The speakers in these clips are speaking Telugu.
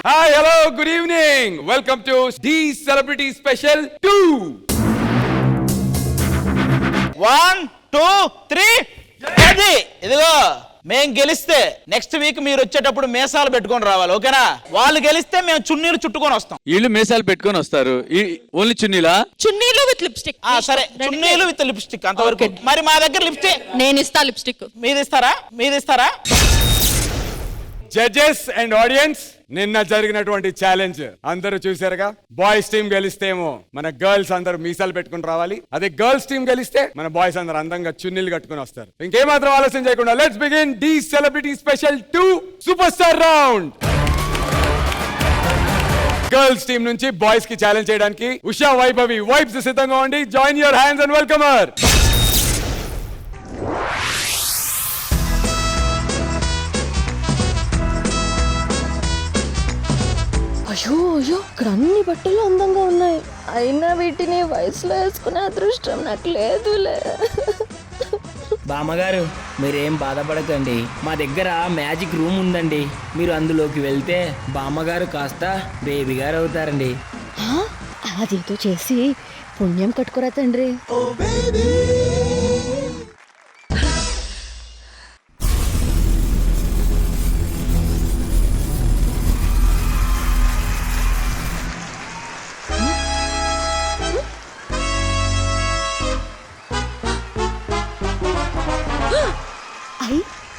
Hi, hello, good evening. Welcome to D Celebrity Special 2. 1 2 3 అది ఇదిగో మేము గెలిస్తే నెక్స్ట్ వీక్ మీరు వచ్చేటప్పుడు మేసాలు పెట్టుకొని రావాలి, ఓకేనా? వాళ్ళు గెలిస్తే మేము చున్నీలు చుట్టుకొని వస్తాం. వీళ్ళు మేసాలు పెట్టుకొని వస్తారు. ఓన్లీ చున్నీలా? చున్నీలు విత్ లిప్స్టిక్. సరే, చున్నీలు విత్ లిప్స్టిక్ అంతవరకు. మరి మా దగ్గర లిప్స్టిక్ నేను ఇస్తా. లిప్స్టిక్ మీరు ఇస్తారా? జడ్జెస్ అండ్ ఆడియన్స్, నిన్న జరిగినటువంటి ఛాలెంజ్ అందరూ చూసారుగా. బాయ్స్ టీం గెలిస్తేమో మన గర్ల్స్ అందరూ మీసాలు పెట్టుకుని రావాలి. అదే గర్ల్స్ టీం గెలిస్తే మన బాయ్స్ అందరూ అందంగా చున్నీలు కట్టుకుని వస్తారు. ఇంకేమాత్రం ఆలోచన చేయకుండా let's begin the celebrity special 2 super star round. Girls team నుంచి బాయ్స్ కి ఛాలెంజ్ చేయడానికి ఉషా వైభవి వైబ్స్ సిద్ధంగా ఉండి. Join your hands and welcome her. అయ్యో అయ్యో, ఇక్కడ అన్ని బట్టలు అందంగా ఉన్నాయి. అయినా వీటిని వయసులో వేసుకునే అదృష్టం నాకు లేదులే. బామ్మగారు, మీరేం బాధపడకండి. మా దగ్గర మ్యాజిక్ రూమ్ ఉందండి. మీరు అందులోకి వెళ్తే బామ్మగారు కాస్త బేబీ గారు అవుతారండి. అదేదో చేసి పుణ్యం కట్టుకురా తండ్రి.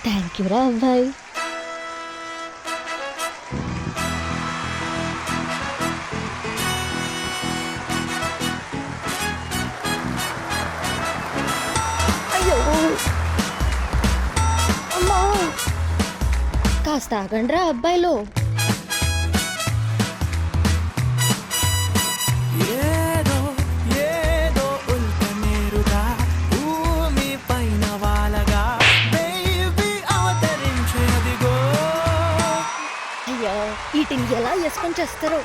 థ్యాంక్ యూ రా అబ్బాయి. అయ్యో అమ్మా, కాస్త ఆగండి రా అబ్బాయిలో. వీటిని ఎలా వేసుకొని చేస్తారో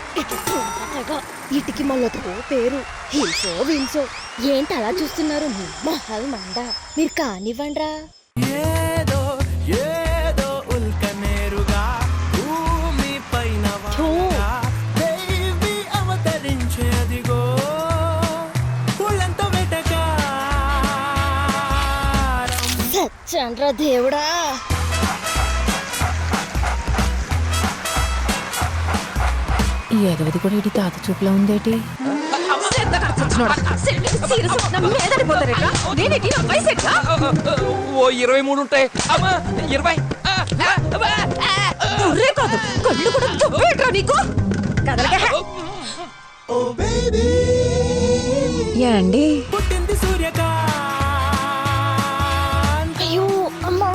వీటికి మొదలుతో పేరు హిల్సో విల్సో. ఏంటి అలా చూస్తున్నారు? మహల్ మండ, మీరు కానివ్వండిరా. సచ్చండ్రా దేవుడా. ఈ ఎగవది కూడా ఇటు తాత చూపులో ఉందేటి? ఓ 23 ఉంటాయి. 20 కళ్ళు కూడా చూపేట్రా నీకు. ఏండి అయ్యో అమ్మా,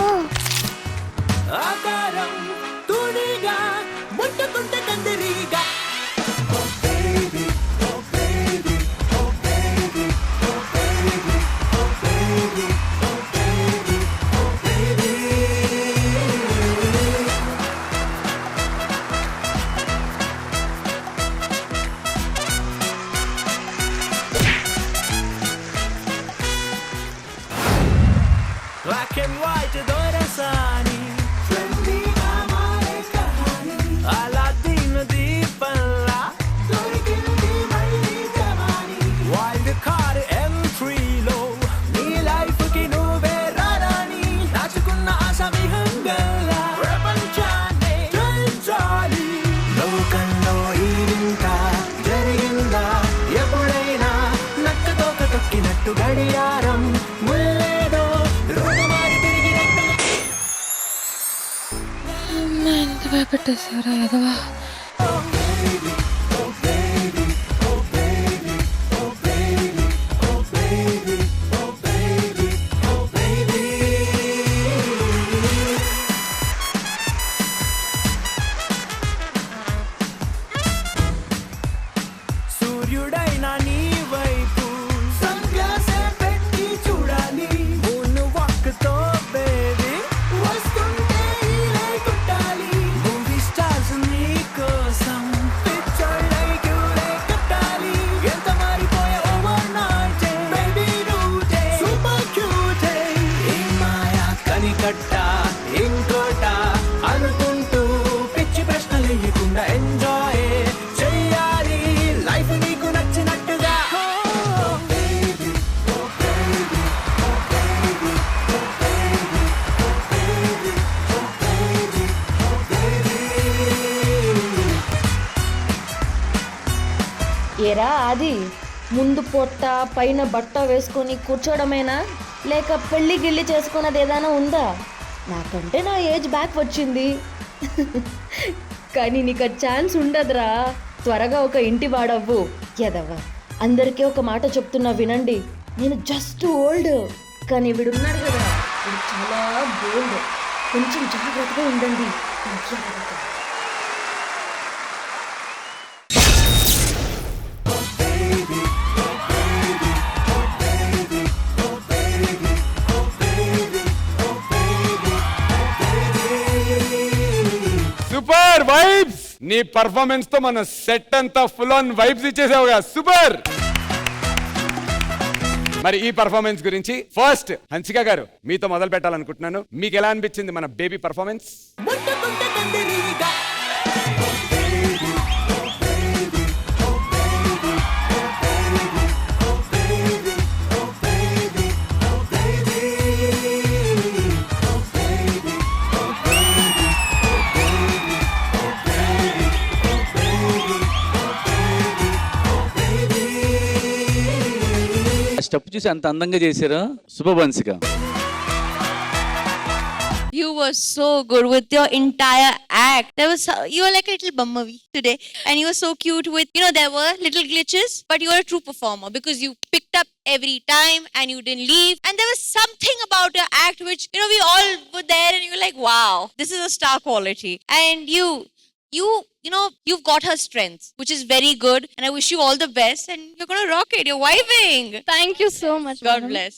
భయపెట్టేసారా ఎదవా? ఇంకోట అనుకో ఏరా అది ముందు పొట్ట పైన బట్ట వేసుకొని కూర్చోవడమేనా లేక పెళ్లి గిల్లి చేసుకున్నది ఏదైనా ఉందా? నాకంటే నా ఏజ్ బ్యాక్ వచ్చింది. కానీ నీకు ఆ ఛాన్స్ ఉండదురా. త్వరగా ఒక ఇంటి వాడవ్వు ఎదవా. అందరికీ ఒక మాట చెప్తున్నా వినండి, నేను జస్ట్ ఓల్డ్, కానీ వీడున్నాడు కదా వీడు చాలా బోల్డ్. కొంచెం జాగ్రత్తగా ఉండండి. Super vibes. నీ పర్ఫార్మెన్స్ తో మన సెట్ అంతా ఫుల్ ఆన్ వైబ్స్ ఇచ్చేసావుగా. సూపర్. మరి ఈ పర్ఫార్మెన్స్ గురించి ఫస్ట్ హన్సిక గారు మీతో మొదలు పెట్టాలనుకుంటున్నాను. మీకు ఎలా అనిపించింది మన బేబీ పర్ఫార్మెన్స్? స్టెప్ చూసి అంత అందంగా చేశారా శుభవంశిక. You were so good with your entire act. You were like a little bummavi today, and you were so cute with, there were little glitches, but you were a true performer because you picked up every time and you didn't leave. And there was something about your act which, we all were there and you were like, wow, this is a star quality. And you've got her strength, which is very good. And I wish you all the best. And you're gonna rock it. You're vibing. Thank you so much. God bless.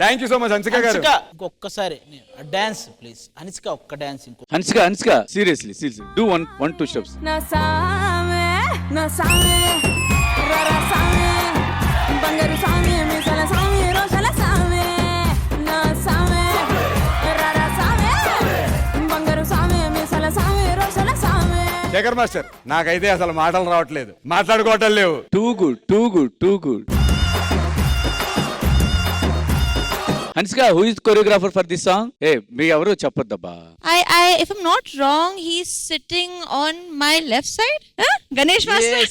Thank you so much Hansika గారు. ఇంకొకసారి డాన్స్ ప్లీజ్. హన్సిక ఒక్క డాన్స్ ఇంకో. Hansika seriously do one two steps. నా సామే రర సామే బంగారు సామే మిసల సామే రోషల సామే నా సామే రర సామే బంగారు సామే మిసల సామే రోషల సామే. శేఖర్ మాస్టర్, నాకైతే అసలు మాటలు రావట్లేదు, మాట్లాడుకోవటం లేవు. Too good. Hansika, who is choreographer for this song? మీ ఎవరు చెప్పొద్దబ్బా. If I'm not wrong, he's sitting on my left side. Huh? Ganesh Master.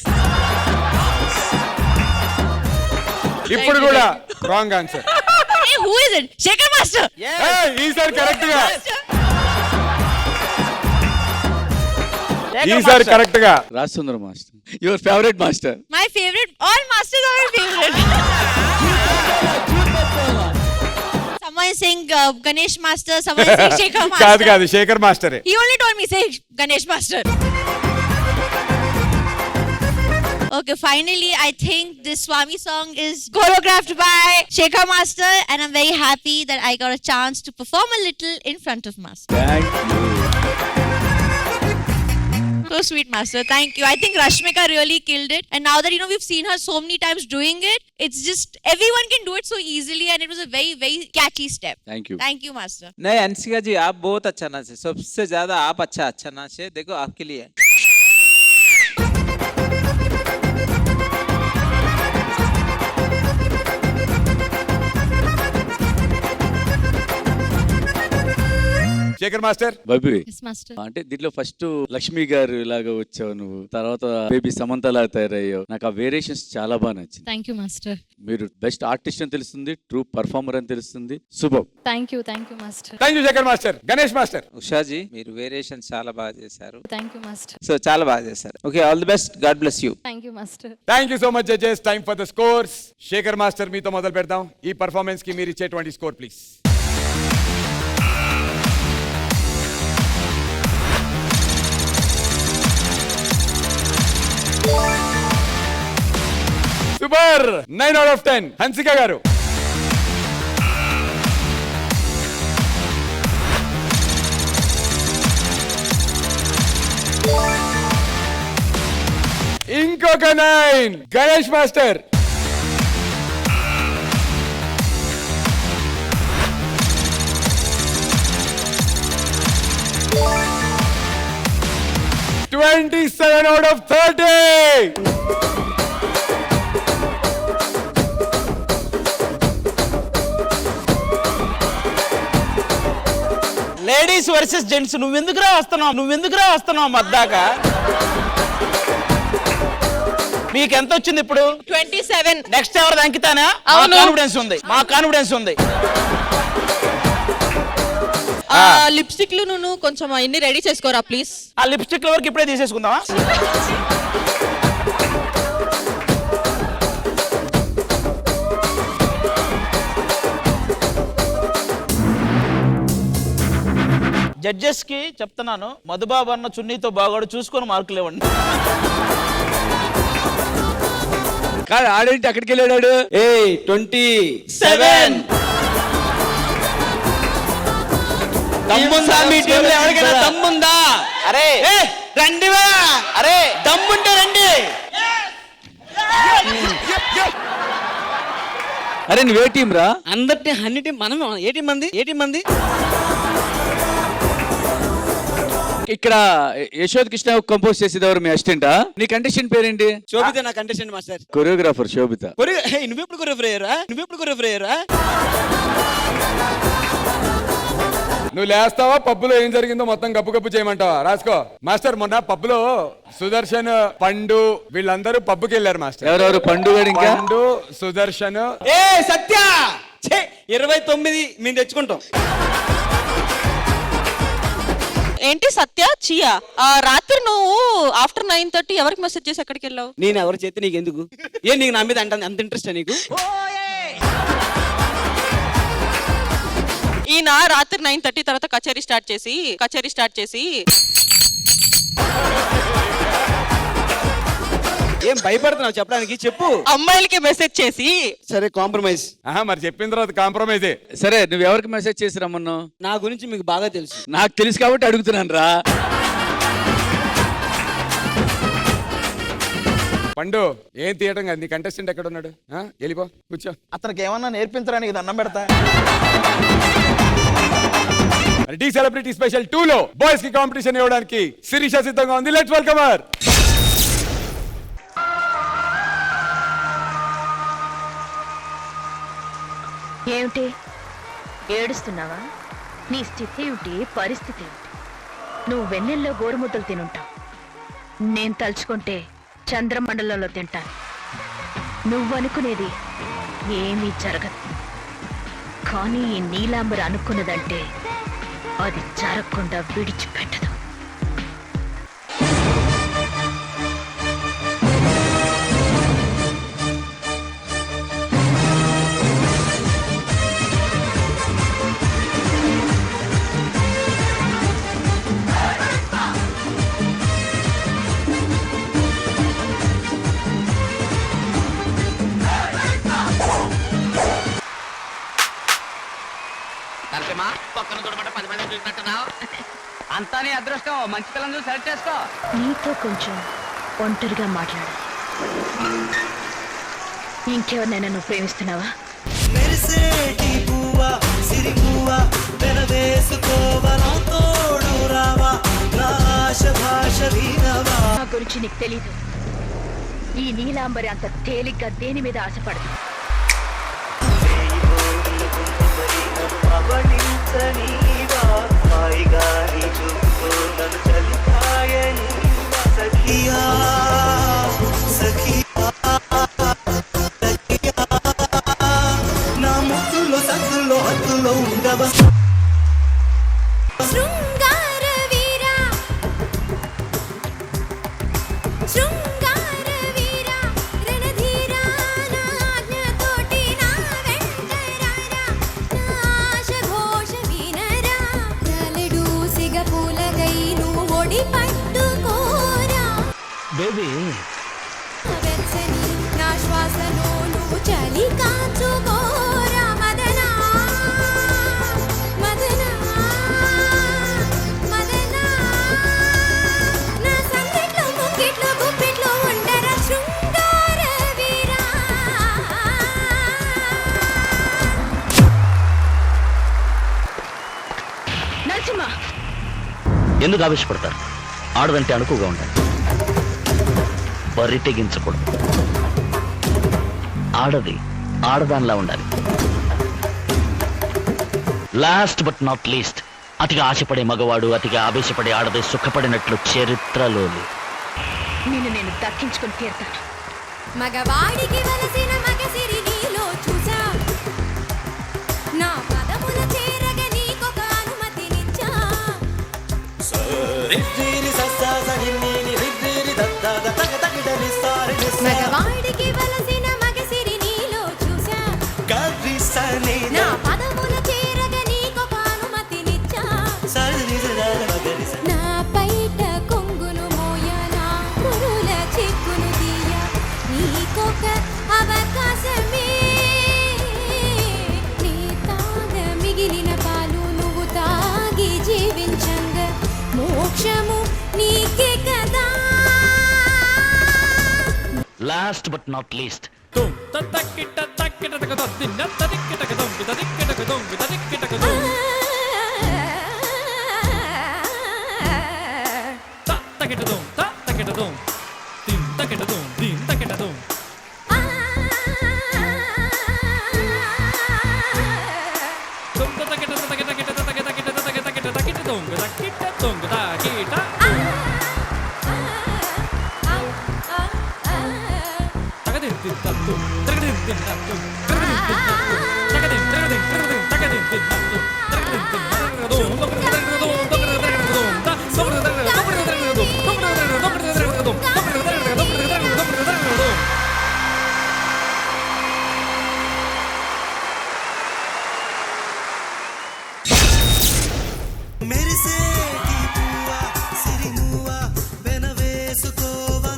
ఇప్పుడు కూడా wrong answer. Hey, who is it? Shekhar Master. ఈసారి కరెక్ట్ గా. ఈసారి కరెక్ట్ గా. Rajasundara master, your favourite master. My favorite. All masters are my favorite. Someone saying Ganesh Master, someone saying Shekhar Master. కాదు Shekhar మాస్టరే. He only told me say Ganesh Master. Okay, finally, I think this Swami song is choreographed by Shekhar Master, and I'm very happy that I got a chance to perform a little in front of Master. Thank you. So sweet, Master. Thank you. I think Rashmika really killed it. And now that, we've seen her so many times doing it, it's just, everyone can do it so easily, and it was a very, very catchy step. Thank you. Thank you, Master. नहीं हंसिका जी, आप बहुत अच्छा नाचे, सबसे ज्यादा आप अच्छा नाचे. देखो आपके लिए Shekhar master. Bobby, Yes, Master. అంటే దీంట్లో ఫస్ట్ లక్ష్మి గారు లాగా వచ్చావు నువ్వు, తర్వాత బేబీ సమంత లాగా తయారయ్యావు. నాకు ఆ వేరియేషన్స్ చాలా బాగా నచ్చింది. Thank you, Master. మీరు బెస్ట్ ఆర్టిస్ట్ అని తెలుస్తుంది, ట్రూ పర్ఫార్మర్ అని తెలుస్తుంది. శుభం. Thank you, Master. Thank you Shekhar master. Ganesh master. Usha ji మీరు వేరియేషన్ చాలా బాగా చేశారు. Thank you, Master. సో చాలా బాగా చేశారు. Okay, all the best, God bless you. Thank you, Master. Thank you so much judges. Time for the scores. Shekhar master, మీతో మొదలు పెడదాం. ఈ పర్ఫార్మెన్స్ కి మీరు ఇచ్చేటువంటి score please. Super. 9 out of 10. Hansika గారు. ఇంకొక 9. Ganesh master. $27 out of 30. Ladies versus gents. నువ్వెందుకురా వస్తున్నావు మద్దాకా? మీకు ఎంత వచ్చింది ఇప్పుడు? 27. నెక్స్ట్ ఎవరు అంకితానా? అవును. కాన్ఫిడెన్స్ ఉంది, మా కాన్ఫిడెన్స్ ఉంది. లిప్స్టిక్లు నువ్వు కొంచెం ఇన్ని రెడీ చేసుకోరా ప్లీజ్. ఆ లిప్స్టిక్ వరకు ఇప్పుడే తీసేసుకుందామా? జడ్జెస్ కి చెప్తున్నాను, మధుబాబు అన్న చున్నీతో బాగాడు చూసుకొని మార్కులు ఇవ్వండి. కాదు ఆడేంటి అక్కడికి వెళ్ళాడు? 27. దమ్ముందా మీ టీంలో ఎవరికైనా దమ్ముందా? అరే రండివా, అరే దమ్ముంటే రండి. అరే నువ్వే టీం రా? అందరినీ అన్ని టీం, మనం ఏ టీం మంది? ఇక్కడ యశోద్ కృష్ణ కంపోజ్ చేసేది ఎవరు? మీ అసిస్టెంటా? నీ కంటెస్టెంట్ పేరేంటి? శోభిత నా కంటెస్టెంట్ మాస్టర్. కొరియోగ్రాఫర్ శోభిత. నువ్వెప్పుడు కొరియోగ్రాఫర్ అయ్యారా? నువ్వు లేస్తావా? పబ్బులో ఏం జరిగిందో మొత్తం గప్పు గప్పు చేయమంటావా? రాసుకో మాస్టర్. మొన్న పబ్బులో సుదర్శన్, పండు వీళ్ళందరూ పబ్బుకి వెళ్ళారు మాస్టర్. ఎవరెవరు? పండు గారు, ఇంకా పండు, సుదర్శన్. సత్య 29 మేము తెచ్చుకుంటాం. ఏంటి సత్య చియా? రాత్రి నువ్వు ఆఫ్టర్ 9:30 ఎవరికి మెసేజ్ చేసి ఎక్కడికి వెళ్ళావు? నేను ఎవరు చేస్తే నీకు ఎందుకు? నీకు నా మీద అంత ఇంట్రెస్ట్ నీకు? ఈయన రాత్రి 9:30 తర్వాత కచేరీ స్టార్ట్ చేసి ఏం భయపడుతున్నావు చెప్పడానికి? చెప్పు. అమ్మాయిలకి మెసేజ్ చేసి. సరే కాంప్రమైజ్. మరి చెప్పిన తర్వాత కాంప్రమైజే. సరే నువ్వు ఎవరికి మెసేజ్ చేసి రమ్మన్నావు? నా గురించి మీకు బాగా తెలుసు. నాకు తెలుసు కాబట్టి అడుగుతున్నాను రా. పండు ఏం తీయటం కాదు. నీ కంటెస్టెంట్ ఎక్కడ ఉన్నాడు? వెళ్ళిపో కూర్చో. అతనికి ఏమన్నా నేర్పించడానికి దండం పెడతా. టీ సెలబ్రిటీ స్పెషల్ 2 లో బాయ్స్ కి కాంపిటీషన్ ఇవ్వడానికి శిరీష సిద్ధంగా ఉంది. Let's welcome her. ఏమిటి ఏడుస్తున్నావా? నీ స్థితి ఏమిటి, పరిస్థితి ఏమిటి? నువ్వు వెన్నెల్లో గోరుముద్దలు తినుంటావు. నేను తలుచుకుంటే చంద్రమండలంలో తింటాను. నువ్వనుకునేది ఏమీ జరగదు. కానీ ఈ నీలాంబర అనుకున్నదంటే అది జరగకుండా విడిచిపెట్టదు. అంతా నీ అదృష్టం. మంచి పిల్లలు చూసి సెలెక్ట్ చేసుకో. నీతో కొంచెం ఒంటరిగా మాట్లాడాలి. ఇంకెవరినైనా నువ్వు ప్రేమిస్తున్నావా? నా గురించి నీకు తెలీదు. ఈ నీలాంబరి అంత తేలిగ్గా దేని మీద ఆశపడదు. బేబీ నా శ్వాసలో నువ్వు చలి కాచుకోరా మదనా మదనా మదనా. నా సందిట్లో ముక్కిట్లో గుప్పిట్లో ఉండరా శృంగార వీరా. నరసింహ, ఎందుకు ఆవేశపడతారు? ఆడదంటే అణుకుగా ఉండాలి, బరి తెగించకూడదు. ఆడది ఆడదానిలా ఉండాలి. లాస్ట్ బట్ నాట్ లీస్ట్, అతిగా ఆశపడే మగవాడు అతిగా ఆవేశపడే ఆడది సుఖపడినట్లు చరిత్రలో నిన్ను నేను దక్కించుకొని తీరుతాను. మగవాడికి వలసిన మగసిరి నీలో చూసా నా పదముల చేరగ నీకొక అనుమతినిచ్చా మగవాడికి వలసిన మగసిరి నీలో చూసా నా పదముల చేరగ నీకొక అనుమతినిచ్చా నా పైట కొంగును మోయ నా పురుల చిక్కును తీయ నీకొక అవకాశమే నీ తాగ మిగిలిన పాలు నువ్వు తాగి జీవించంగా మోక్షము నీకే కదా last but not least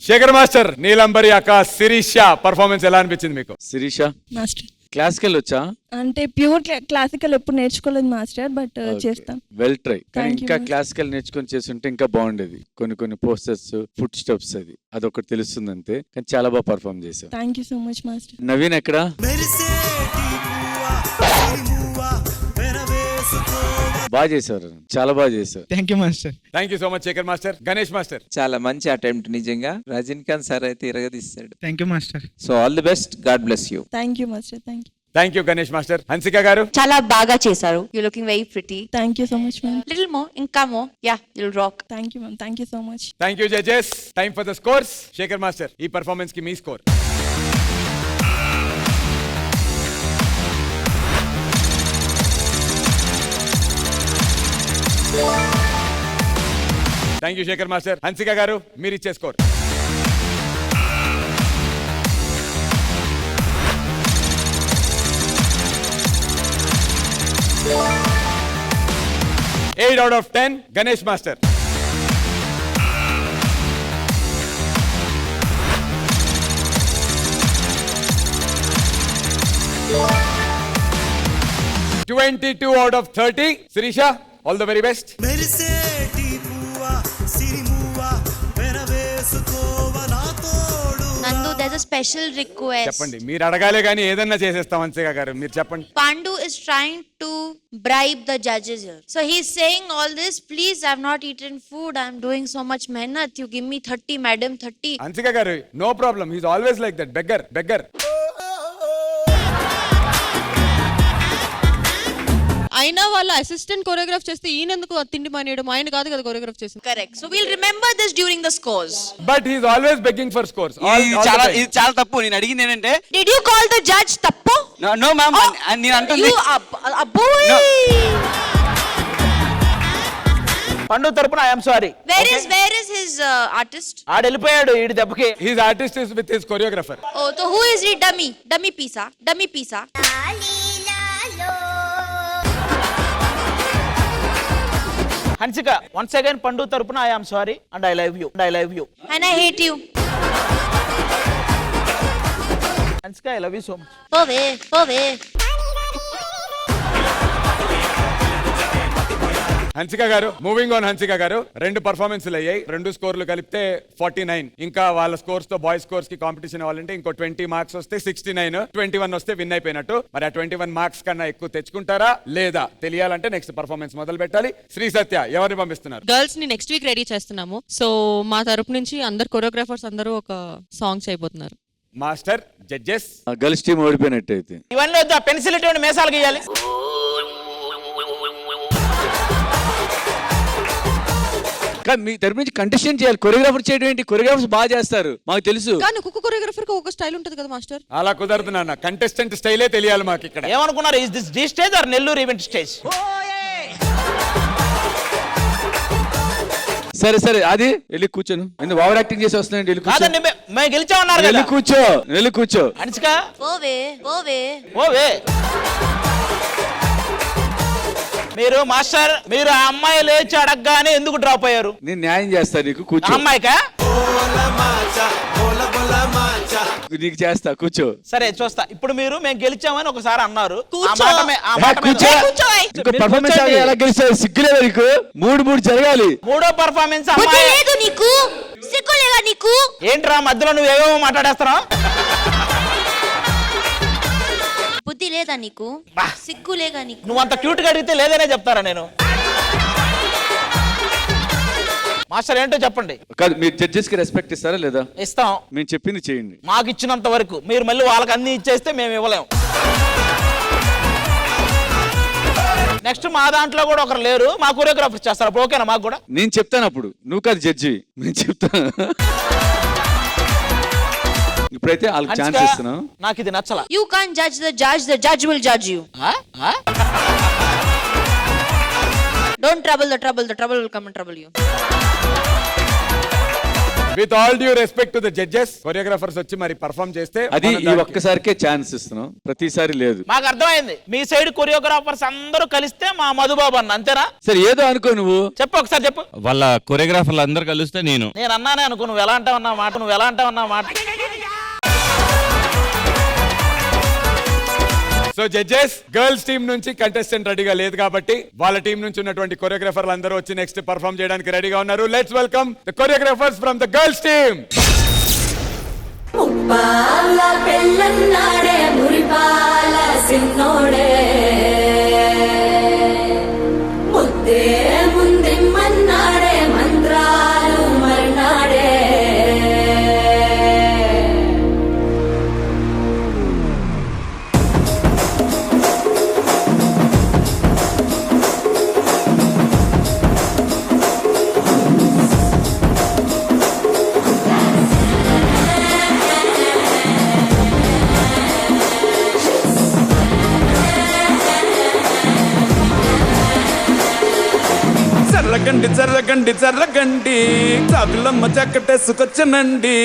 Shekhar master, Neelambari అక్క శిరీష పర్ఫార్మెన్స్ ఎలా అనిపించింది మీకు? శిరీష మాస్టర్ క్లాసికల్ వచ్చా? అంటే ప్యూర్ క్లాసికల్ ఎప్పుడు నేర్చుకోలేదు మాస్టర్, బట్ చేస్తాం. Well try. కానీ Thank you, ఇంకా ma'am. క్లాసికల్ నేర్చుకొని చేస్తుంటే ఇంకా బాగుండేది. కొన్ని పోస్టర్స్, ఫుట్ స్టెప్స్ అదొకటి తెలుస్తుంది అంతే. కానీ చాలా బాగా పర్ఫార్మ్ చేశావు. Thank you so much master. Naveen ఎక్కడ? బాగా చేశారు, చాలా బాగా చేశారు. Thank you master. Thank you so much Shekhar master. Ganesh master, చాలా మంచి అటెంప్ట్ నిజంగా. రజనీకాంత్ సార్ అయితే ఇరగదీస్తాడు. Thank you master. So all the best, God bless you. Thank you master. Thank you. Thank you Ganesh master. Hansika గారు, చాలా బాగా చేశారు. You looking very pretty. Thank you so much ma'am. Little more, ఇంకా more. Yeah, you'll rock. Thank you ma'am. Thank you so much. Thank you judges. Time for the scores. Shekhar master, ఈ పర్ఫార్మెన్స్ కి మీ score. Thank you Shekhar master. Hansika గారు, మీరు ఇచ్చే score. 8 out of 10. Ganesh Master. $22 out of 30. Sirisha, all the very best. Nandu, there's a special request. చెప్పండి, మీరు అడగాలే కానీ ఏదన్నా చేసేస్తాం. హన్సిక గారు, మీరు చెప్పండి. Pandu is trying to bribe the judges here. So he's saying all this, please, I've not eaten food. I'm doing so much mehnat. You give me 30, madam, 30. Hansika గారు, no problem. He's always like that. Beggar. అయినా వాళ్ళ అసిస్టెంట్ కొరియోగ్రాఫ్ చేస్తే ఈయనెందుకు తిండి మానేయడం? ఆయన కాదు కదా కొరియోగ్రాఫ్ చేసింది. Correct. So we'll remember this during the scores. But he's always begging for scores. ఇది చాలా తప్పు. నేను అడిగింది ఏంటంటే, Did you call the judge tappo? No ma'am, నేను అంటుంది You boy. పండు తరపున I'm sorry. Where is his artist? ఆడు వెళ్ళిపోయాడు ఈడి దెబ్బకి. His artist is with his choreographer. Oh, so who is he? Dummy pisa. Hansika, once again పండు తరపున I'm sorry and I love you. And I hate you. Hansika, I love you so much. Pove. Hansika గారు, మూవింగ్ ఆన్. హన్సిక గారు, 2 పర్ఫార్మెన్స్లు అయ్యాయి. 2 స్కోర్లు కలిపితే 49. ఇంకా వాళ్ళ స్కోర్స్ తో బాయ్స్ స్కోర్స్ కి కాంపిటీషన్ అవ్వాలంటే ఇంకో 20 మార్క్స్ వస్తే 69. 21 వస్తే విన్ అయిపోయినట్టు. మరి ఆ 21 మార్క్స్ కన్నా ఎక్కువ తెచ్చుకుంటారా లేదా తెలియాలంటే నెక్స్ట్ పర్ఫార్మెన్స్ మొదలు పెట్టాలి. శ్రీ సత్య, ఎవరిని పంపిస్తున్నారు? గర్ల్స్ ని నెక్స్ట్ వీక్ రెడీ చేస్తున్నాము. సో మా తరపు నుంచి అందరు కొరియోగ్రాఫర్స్ అందరూ ఒక సాంగ్ చేయబోతున్నారు. Master, judges. గర్ల్స్ టీం ఓడిపోయినట్టయితే ఇవన్నీ వద్దా? పెన్సిల్ ఇటువంటి మేసాలు గీయాలి. కానీ మీ తరపు నుంచి కంటెస్టెంట్ చేయాలి, కొరియోగ్రాఫర్ చేయడం ఏంటి? కొరియోగ్రాఫర్స్ బాగా చేస్తారు, మాకు తెలుసు. కానీ ఒక్కొక్క కొరియోగ్రాఫర్ కి ఒక స్టైల్ ఉంటది కదా మాస్టర్. అలా కుదరదు నాన్న, కంటెస్టెంట్ స్టైలే తెలియాలి మాకు ఇక్కడ. ఏమనుకున్నారు? Is this the stage or Nellore event stage? సరే సరే, అది వెళ్ళి కూర్చోను. ఎందుకు ఓవర్ యాక్టింగ్ చేసి వస్తున్నాయండి? వెళ్ళి కూర్చో. కాదండి, మేము గెలిచామన్నారు వెళ్ళి కదా. కూర్చో, వెళ్ళి కూర్చో. అనుష్క ఓవే ఓవే ఓవే. మీరు మాస్టర్, మీరు ఆ అమ్మాయి లేచి అడగగానే ఎందుకు డ్రాప్ అయ్యారు? నేను న్యాయం చేస్తా నీకు, కూర్చో. అమ్మాయికా? నీకు చేస్తా, కూర్చో. సరే చూస్తా. ఇప్పుడు మీరు మేము గెలిచామని ఒకసారి అన్నారు. కూర్చో. ఇంకో పర్ఫార్మెన్స్ ఎలా గెలుస్తారు? సిగ్గులేదా నీకు? మూడు జరగాలి. మూడో పర్ఫార్మెన్స్ బుద్ధి అమ్మాయి. లేదు నీకు, సిగ్గు లేదా నీకు? ఏంట్రా మధ్యలో నువ్వు ఏవేమో మాట్లాడేస్తున్నావు? బుద్ధి లేదా నీకు, సిగ్గు లేగా నీకు? నువ్వు అంత క్యూట్ గా అడిగితే లేదనే చెప్తారా నేను? మాస్టర్ ఏంటో చెప్పండి. కాదు, మీరు జడ్జెస్ కి రెస్పెక్ట్ ఇస్తారా లేదా? ఇస్తాం. మేము చెప్పింది చేయండి. మాకు ఇచ్చినంత వరకు. మీరు మళ్ళీ వాళ్ళకి అన్ని ఇచ్చేస్తే మేము ఇవ్వలేం. నెక్స్ట్ మా దాంట్లో కూడా ఒకరు లేరు, మా కొరియోగ్రాఫర్ చేస్తారు. అప్పుడు ఓకేనా మాకు కూడా? నేను చెప్తాను అప్పుడు, నువ్వు కాదు జడ్జి, నేను చెప్తాను. ఇప్పుడైతే వాళ్ళకి ఛాన్స్ ఇస్తున్నాం. నాకు ఇది నచ్చలా. You can't judge the judge will judge you. Don't trouble the trouble will come and trouble you. With all due respect to the judges, choreographers వచ్చి మరి పర్ఫామ్ చేస్తే అది ఈ ఒక్కసారికే ఛాన్స్ ఇస్తున్నాం, ప్రతిసారి లేదు. మాకు అర్థమైంది. మీ సైడ్ కొరియోగ్రాఫర్స్ అందరూ కలిస్తే మా మధుబాబు అన్న, అంతేనా? సరే ఏదో అనుకో, నువ్వు చెప్పు ఒకసారి చెప్పు. వాళ్ళ కొరియోగ్రాఫర్లు అందరు కలిస్తే నేను అన్నానే అనుకో. నువ్వు ఎలా అంటావన్నా మాట. సో జడ్జెస్, గర్ల్స్ టీం నుంచి కంటెస్టెంట్ రెడీగా లేదు కాబట్టి వాళ్ళ టీం నుంచి ఉన్నటువంటి కొరియోగ్రాఫర్లు అందరూ వచ్చి నెక్స్ట్ పర్ఫామ్ చేయడానికి రెడీగా ఉన్నారు. Let's welcome the choreographers from the girls team. ముప్పాల పెళ్ళన్నాడే మురిపాల సిన్నోడే ముద్దే ముందిమ్మన్నాడే మంత్రాలు మర్నాడే జర్రగండి చాకులమ్మ చక్కటేసుకొచ్చనండి.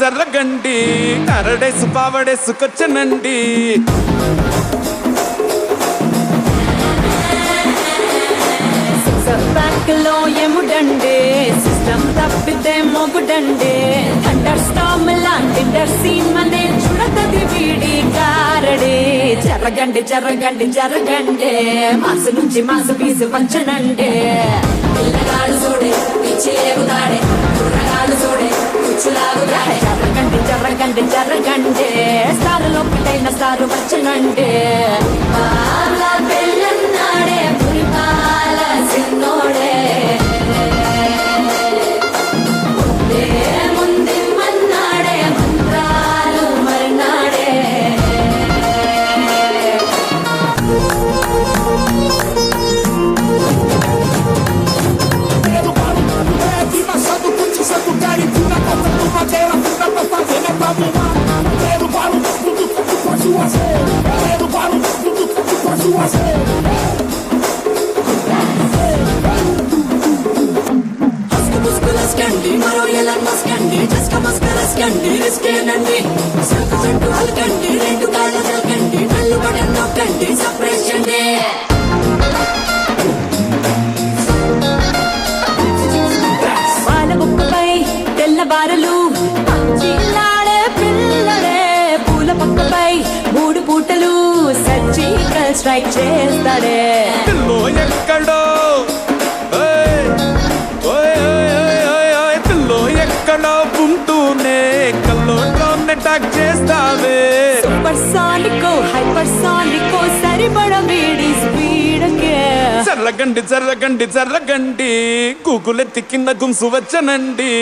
జర్రగండి కరడేసు పావడేసుకొచ్చనండి. బ్యాక్లో ఎముడండే సిస్టమ్ తప్పితే మొగుడండే. థండర్ స్టామ్ లాంటి సీన్ మనే చూడతది వీడి కారడే. జరగండి మాసు నుంచి మాసు పీసు పంచనండే. పిల్లగాడు చూడే పిచ్చి ఎగుతాడే, కుర్రగాడు చూడే కుచ్చులాగుతాడే. జరగండి స్టారులో పిట్టైన స్టారు వచ్చనండే. పాల పెళ్ళన్నాడే మురిపాల సిన్నోడే ముందే మన్నాడే మంత్రాలు మర్నాడే. మరో ఎలా మస్కండి జస్క మస్కరస్కండి రిస్కేనండి. సరుకు చెట్టు అలకండి, రెండు కాళ్ళ తలకండి, కళ్ళు బటన్ నొక్కండి, సర్ప్రైజ్ చండి. పాల బుక్కపై తెల్లబారలు పచ్చిలాడే పిల్లడే. పూల పక్కపై 3 పూటలు సర్జికల్ స్ట్రైక్ చేస్తాడే. ఎక్కడో ఎక్కడో ఉంటూనే కల్లోనే టాక్ చేస్తావే. సూపర్ సానికో హైపర్ సానికో సరిపడ వీడి స్పీడ్కే. జర్రగండి కూకులెత్తి కింద గుంసు వచ్చనండి.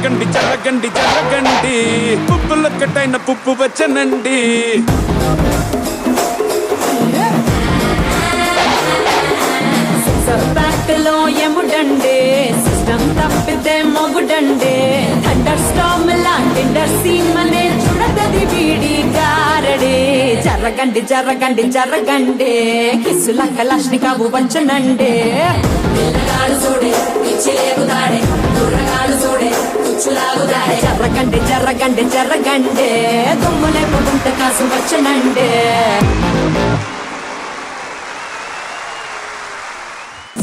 జరగండి జరగండి జరగండి పుప్పులొక్కటైన పుప్పు వచ్చనండి. బ్యాక్లో ఎముడండే సిస్టమ్ తప్పితే మొగుడండే థండర్ స్టార్మ్ లాంటి సీన్ మనే చూడగది వీడి గారడే. జరగండి జరగండి జరగండి కిస్సులంక లక్ష్మికావు వంచనండే. పిల్లగాడు చూడే పిచ్చిలేగుదాడే కుర్రగాడు చూడే కుచ్చులాగుదాడే. జరగండి జరగండి జరగండి దుమ్ములేపు గుంట కాసు వచ్చనండే.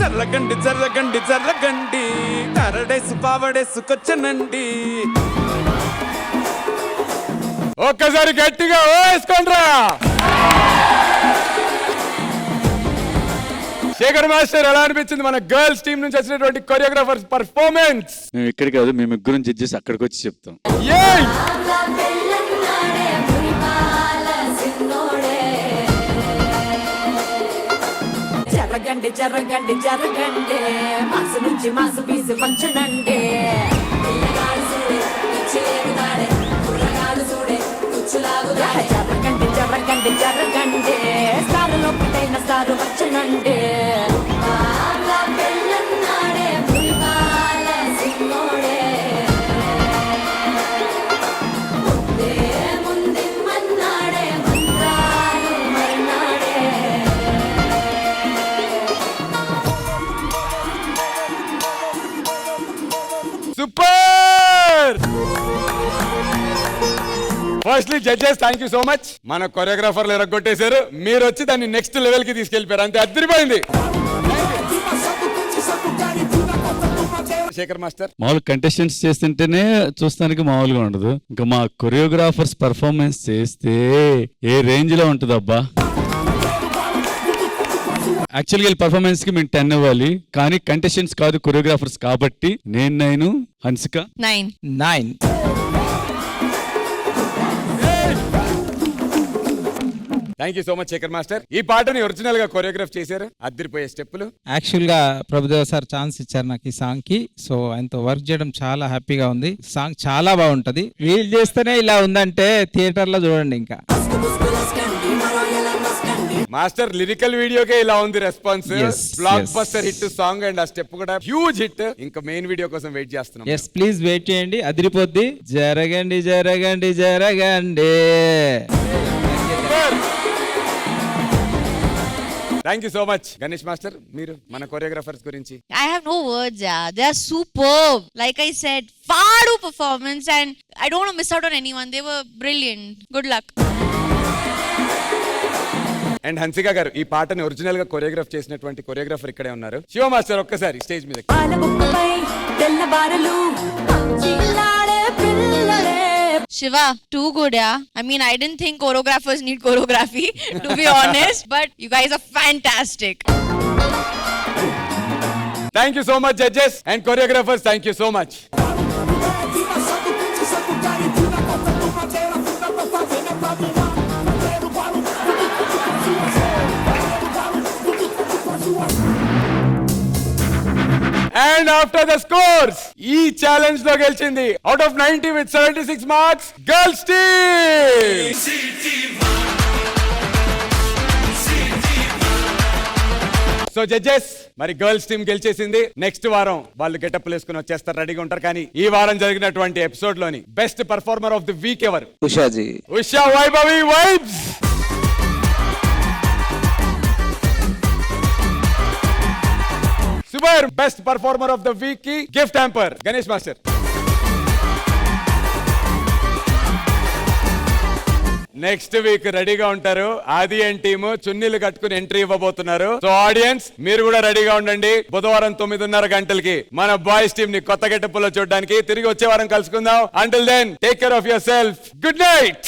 జరగండి జరగండి జరగండి కరడేసు పావడేసుకొచ్చనండి. ఒక్కసారి గట్టిగా వేసుకోండ్రా. శేఖర్ మాస్టర్, ఎలా అనిపించింది మన గర్ల్స్ టీం నుంచి వచ్చినటువంటి కొరియోగ్రాఫర్స్ పర్ఫార్మెన్స్? మేము ఇక్కడ కాదు, మేము ముగ్గురం జడ్జెస్ అక్కడికి వచ్చి చెప్తాం. జరగండి జరగండి జరగండి మాసు నుంచి మాసు పీసు పంచనండి. పిల్లగాడు చూడే పిచ్చిలేగుదాడే కుర్రగాడు చూడే కుచ్చులాగుదాడే. జరగండి జరగండి జరగండి స్టారులో పుట్టైన స్టారు వచ్చనండి. Super! Firstly judges, thank you so much. మన కొరియోగ్రాఫర్లు ఎరగొట్టేశారు, మీరు వచ్చి దాన్ని నెక్స్ట్ లెవెల్ కి తీసుకెళ్లిపోయారు. అంతే అదిరిపోయింది. శేఖర్ మాస్టర్, మామూలు కంటెస్టెంట్స్ చేస్తుంటేనే చూస్తానికి మామూలుగా ఉండదు, ఇంకా మా కొరియోగ్రాఫర్స్ పర్ఫార్మెన్స్ చేస్తే ఏ రేంజ్ లో ఉంటుంది అబ్బా. యాక్చువల్గా పర్ఫార్మెన్స్ కి మేము 10 ఇవ్వాలి, కానీ కంటెస్టెంట్స్ కాదు కొరియోగ్రాఫర్స్ కాబట్టి నేను 9, Hansika 9. Thank you so much Shekhar master. ఈ పాటని ఒరిజినల్ గా కొరియోగ్రాఫ్ చేశారు, అదిరిపోయే స్టెప్పులు. యాక్చువల్ గా ప్రభుదేవ సార్ ఛాన్స్ ఇచ్చారు నాకు ఈ సాంగ్ కి. సో ఆయనతో వర్క్ చేయడం చాలా హ్యాపీగా ఉంది. సాంగ్ చాలా బాగుంటది. వీళ్ళు చేస్తేనే ఇలా ఉందంటే థియేటర్ లో చూడండి. ఇంకా మాస్టర్ లిరికల్ వీడియోకే ఇలా ఉంది response. Yes, block yes. Buster hit song and ఆ స్టెప్ కూడా హ్యూజ్ హిట్. ఇంకా మెయిన్ వీడియో కోసం వెయిట్ చేస్తున్నాం. ఎస్, ప్లీజ్ వెయిట్ చేయండి, అదిరిపోద్ది. జరగండి జరగండి జరగండి. Thank you so much. Ganesh master, మీరు మన కొరియోగ్రాఫర్స్ గురించి? I have no words, yeah. They are superb. Like I said, Fadu performance, and I don't want to miss out on anyone. They were brilliant. Good luck. And Hansika గారు, ఈ పాటని ఒరిజినల్ గా కొరియోగ్రాఫ్ చేసినటువంటి కొరియోగ్రాఫర్ ఇక్కడే ఉన్నారు. శివ మాస్టర్, ఒక్కసారి స్టేజ్ మీద. Shiva, too good, yeah. I mean, I didn't think choreographers need choreography, to be honest, but you guys are fantastic. Thank you so much, judges and choreographers. Thank you so much. And after the scores, ఈ ఛాలెంజ్ లో గెలిచింది out of 90 with 76 marks, girls team. So judges, మరి గర్ల్స్ టీమ్ గెలిచేసింది. నెక్స్ట్ వారం వాళ్ళు గెటప్ వేసుకుని వచ్చేస్తారు, రెడీగా ఉంటారు. కానీ ఈ వారం జరిగినటువంటి ఎపిసోడ్ లోని best performer of the week ఎవరు? ఉషాజీ. Usha Vaibhavi vibes. Super. Best performer of the week కి gift hamper Ganesh master. Next week రెడీగా ఉంటారు. ఆది అండ్ టీమ్ చున్నీలు కట్టుకుని ఎంట్రీ ఇవ్వబోతున్నారు. సో ఆడియన్స్, మీరు కూడా రెడీగా ఉండండి. బుధవారం 9:30 గంటలకి మన బాయ్స్ టీమ్ ని కొత్త గెటప్ లో చూడడానికి. తిరిగి వచ్చే వారం కలుసుకుందాం. Until then, take care of yourself. Good night.